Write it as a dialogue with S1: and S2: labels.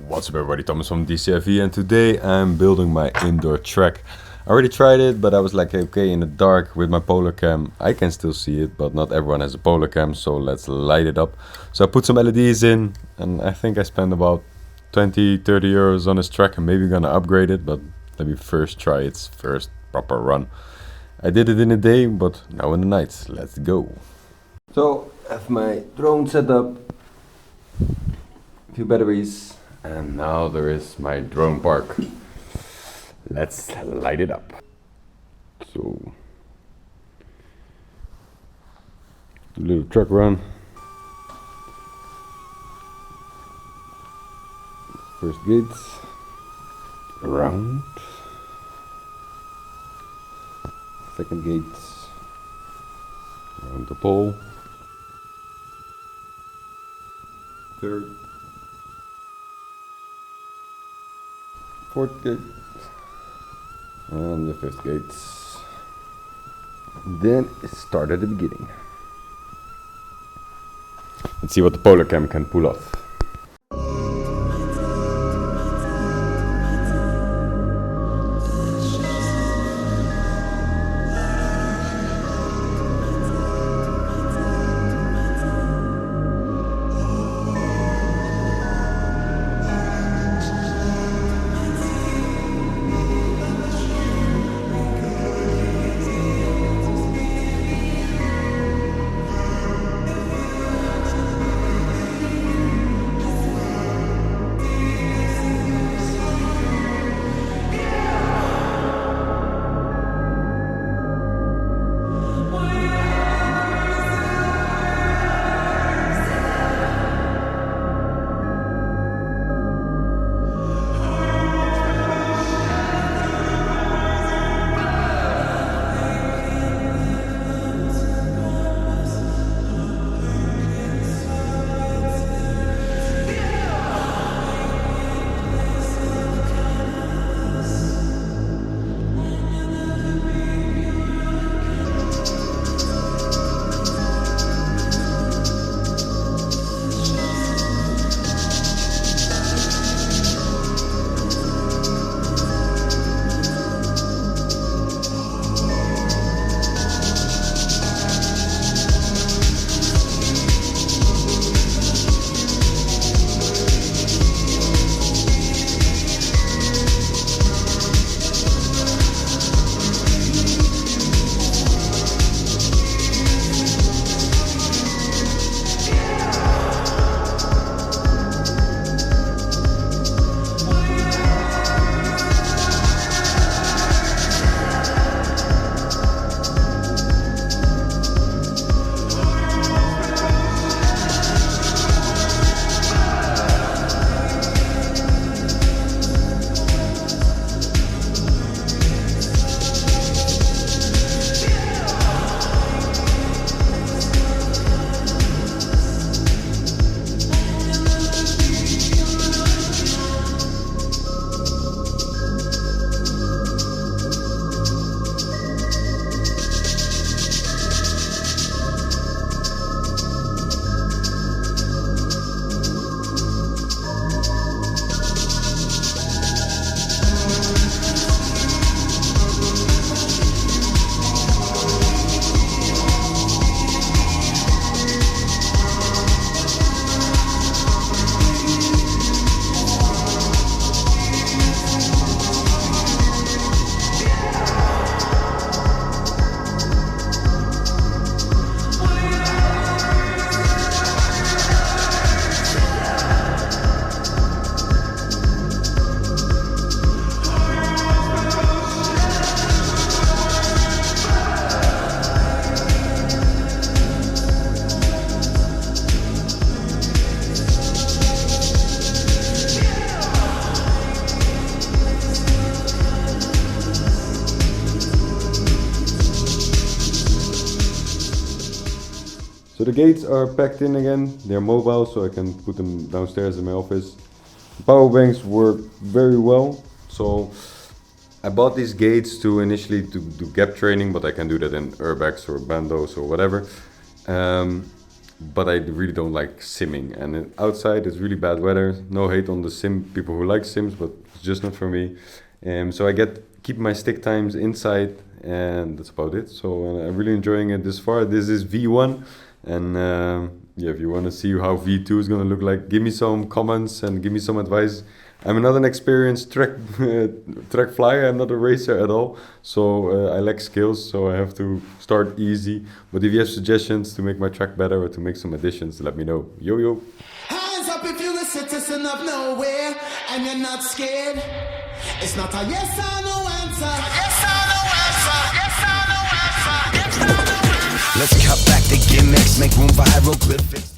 S1: What's up everybody, Thomas from DCFE, and today I'm building my indoor track. I already tried it, but I was like, okay, in the dark with my polar cam, I can still see it, but not everyone has a polar cam, so let's light it up. So I put some LEDs in, and I think I spent about 20-30 euros on this track. I'm maybe gonna upgrade it, but let me first try its first proper run. I did it in a day, but now in the night, let's go. So I have my drone set up, a few batteries, and now there is my drone park. Let's light it up. So, little truck run. First gates, around. Second gates, around the pole. Third. Fourth gate. And the fifth gates. Then it started at the beginning. Let's see what the polar cam can pull off. So the gates are packed in again. They're mobile, so I can put them downstairs in my office. The power banks work very well. So I bought these gates to initially to do gap training, but I can do that in urbex or bandos or whatever. but I really don't like simming. And outside it's really bad weather. No hate on the sim people who like sims, but it's just not for me. So I keep my stick times inside, and that's about it. So I'm really enjoying it this far. This is V1, and yeah, if you want to see how V2 is gonna look like, give me some comments and give me some advice. I'm not an experienced track flyer. I'm not a racer at all, so I lack skills. So I have to start easy. But if you have suggestions to make my track better or to make some additions, let me know. Yo yo.
S2: Hands up if you're the citizen of nowhere and you're not scared. It's not a yes or no answer. Yes or no answer. Yes or no answer. Yes or no answer. Let's cut back the gimmicks, make room for hieroglyphics.